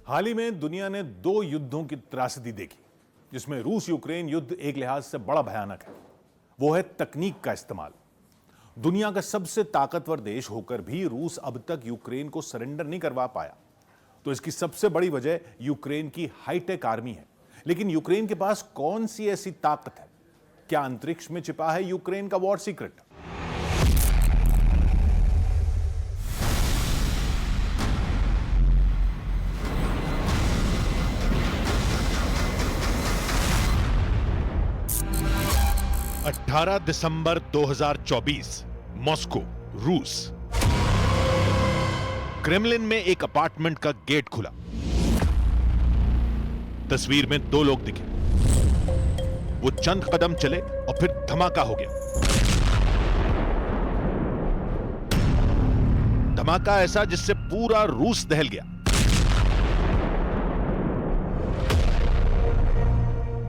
हाल ही में दुनिया ने दो युद्धों की त्रासदी देखी, जिसमें रूस यूक्रेन युद्ध एक लिहाज से बड़ा भयानक है। वो है तकनीक का इस्तेमाल। दुनिया का सबसे ताकतवर देश होकर भी रूस अब तक यूक्रेन को सरेंडर नहीं करवा पाया। तो इसकी सबसे बड़ी वजह यूक्रेन की हाईटेक आर्मी है। लेकिन यूक्रेन के पास कौन सी ऐसी ताकत है? क्या अंतरिक्ष में छिपा है यूक्रेन का वॉर सीक्रेट? दिसंबर 2024, मॉस्को, रूस। क्रेमलिन में एक अपार्टमेंट का गेट खुला। तस्वीर में दो लोग दिखे। वो चंद कदम चले और फिर धमाका हो गया। धमाका ऐसा जिससे पूरा रूस दहल गया।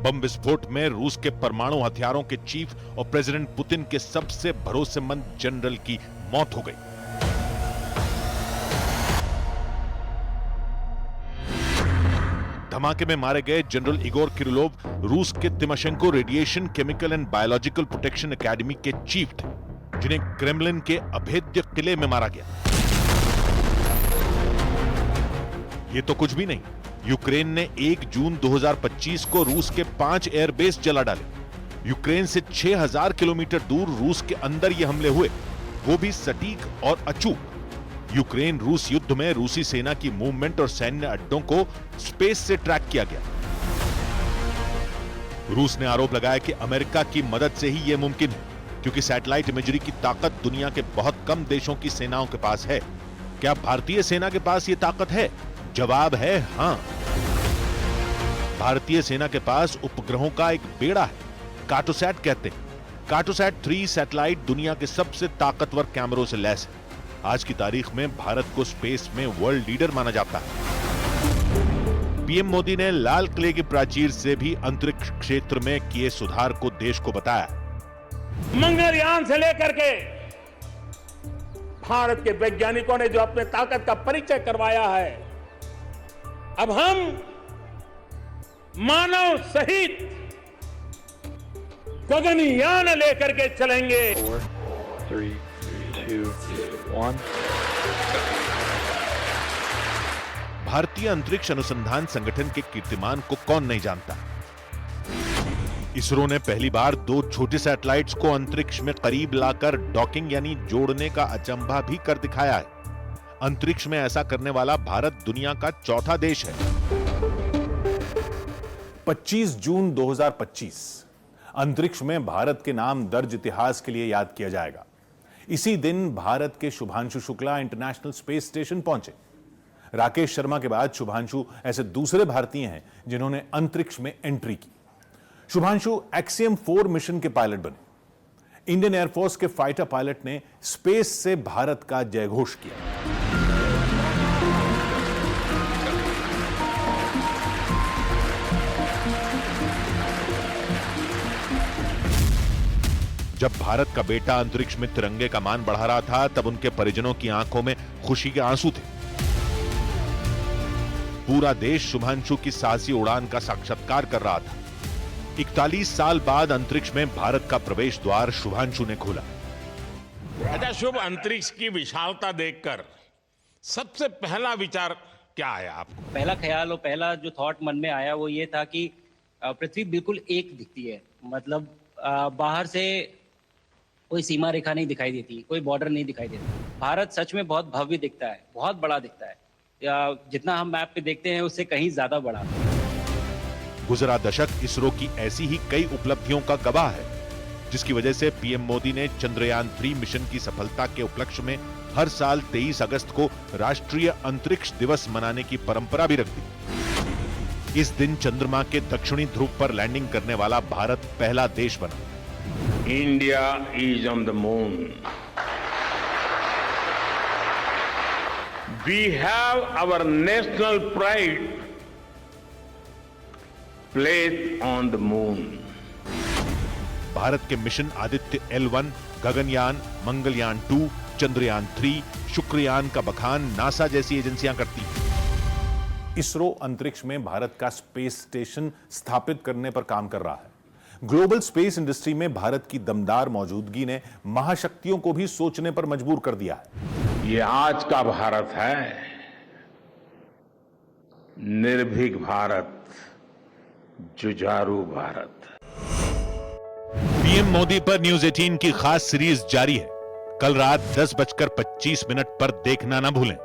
बम विस्फोट में रूस के परमाणु हथियारों के चीफ और प्रेसिडेंट पुतिन के सबसे भरोसेमंद जनरल की मौत हो गई। धमाके में मारे गए जनरल इगोर किरिलोव रूस के Tymoshenko radiation chemical and biological protection academy के चीफ थे, जिन्हें क्रेमलिन के अभेद्य किले में मारा गया। ये तो कुछ भी नहीं। यूक्रेन ने 1 जून 2025 को रूस के 5 एयरबेस जला डाले। यूक्रेन से 6000 किलोमीटर दूर रूस के अंदर ये हमले हुए, वो भी सटीक और अचूक। यूक्रेन रूस युद्ध में रूसी सेना की मूवमेंट और सैन्य अड्डों को स्पेस से ट्रैक किया गया। रूस ने आरोप लगाया कि अमेरिका की मदद से ही यह मुमकिन है, क्योंकि सैटेलाइट इमेजरी की ताकत दुनिया के बहुत कम देशों की सेनाओं के पास है। क्या भारतीय सेना के पास यह ताकत है? जवाब है हां। भारतीय सेना के पास उपग्रहों का एक बेड़ा है, कार्टोसैट कहते हैं। कार्टोसैट 3 सैटेलाइट दुनिया के सबसे ताकतवर कैमरों से लैस है। आज की तारीख में भारत को स्पेस में वर्ल्ड लीडर माना जाता है। पीएम मोदी ने लाल किले की प्राचीर से भी अंतरिक्ष क्षेत्र में किए सुधार को देश को बताया। मंगलयान से लेकर के भारत के वैज्ञानिकों ने जो अपने ताकत का परिचय करवाया है, अब हम मानव सहित गगनयान लेकर के चलेंगे। 4, 3, 2, 1। भारतीय अंतरिक्ष अनुसंधान संगठन के कीर्तिमान को कौन नहीं जानता। इसरो ने पहली बार 2 छोटे सैटेलाइट्स को अंतरिक्ष में करीब लाकर डॉकिंग यानी जोड़ने का अचंभा भी कर दिखाया है। अंतरिक्ष में ऐसा करने वाला भारत दुनिया का चौथा देश है। 25 जून 2025 अंतरिक्ष में भारत के नाम दर्ज इतिहास के लिए याद किया जाएगा। इसी दिन भारत के Shubhanshu Shukla international space station पहुंचे। राकेश शर्मा के बाद शुभांशु ऐसे दूसरे भारतीय हैं जिन्होंने अंतरिक्ष में एंट्री की। शुभांशु एक्सियम 4 मिशन के पायलट बने। इंडियन एयरफोर्स के फाइटर पायलट ने स्पेस से भारत का जयघोष किया। जब भारत का बेटा अंतरिक्ष में तिरंगे का मान बढ़ा रहा था, तब उनके परिजनों की आंखों में खुशी के आंसू थे। पूरा देश शुभांशु की साहसी उड़ान का साक्षात्कार कर रहा था। 41 साल बाद अंतरिक्ष में भारत का प्रवेश द्वार शुभांशु ने खोला। अच्छा शुभ, अंतरिक्ष की विशालता देखकर सबसे पहला विचार क्या आया आपको? पहला ख्याल और पहला जो थॉट मन में आया वो ये था कि पृथ्वी बिल्कुल एक दिखती है। मतलब बाहर से कोई सीमा रेखा नहीं दिखाई देती, कोई बॉर्डर नहीं दिखाई देता। भारत सच में बहुत भव्य दिखता है, बहुत बड़ा दिखता है। जितना हम मैप पे देखते हैं उससे कहीं ज्यादा बड़ा। गुजरा दशक इसरो की ऐसी ही कई उपलब्धियों का गवाह है, जिसकी वजह से पीएम मोदी ने चंद्रयान 3 मिशन की सफलता के उपलक्ष्य में हर साल 23 अगस्त को राष्ट्रीय अंतरिक्ष दिवस मनाने की परंपरा भी रख दी। इस दिन चंद्रमा के दक्षिणी ध्रुव पर लैंडिंग करने वाला भारत पहला देश बना। India is on the moon. We have our national pride place on the moon. Bharat के मिशन आदित्य L1, गगनयान, मंगलयान 2, चंद्रयान 3, शुक्रयान का बखान नासा जैसी एजेंसियां करती हैं। इसरो अंतरिक्ष में भारत का स्पेस स्टेशन स्थापित करने पर काम कर रहा है। ग्लोबल स्पेस इंडस्ट्री में भारत की दमदार मौजूदगी ने महाशक्तियों को भी सोचने पर मजबूर कर दिया है। ये आज का भारत है, निर्भीक भारत, जुझारू भारत। पीएम मोदी पर न्यूज 18 की खास सीरीज जारी है। कल रात 10:25 पर देखना ना भूलें।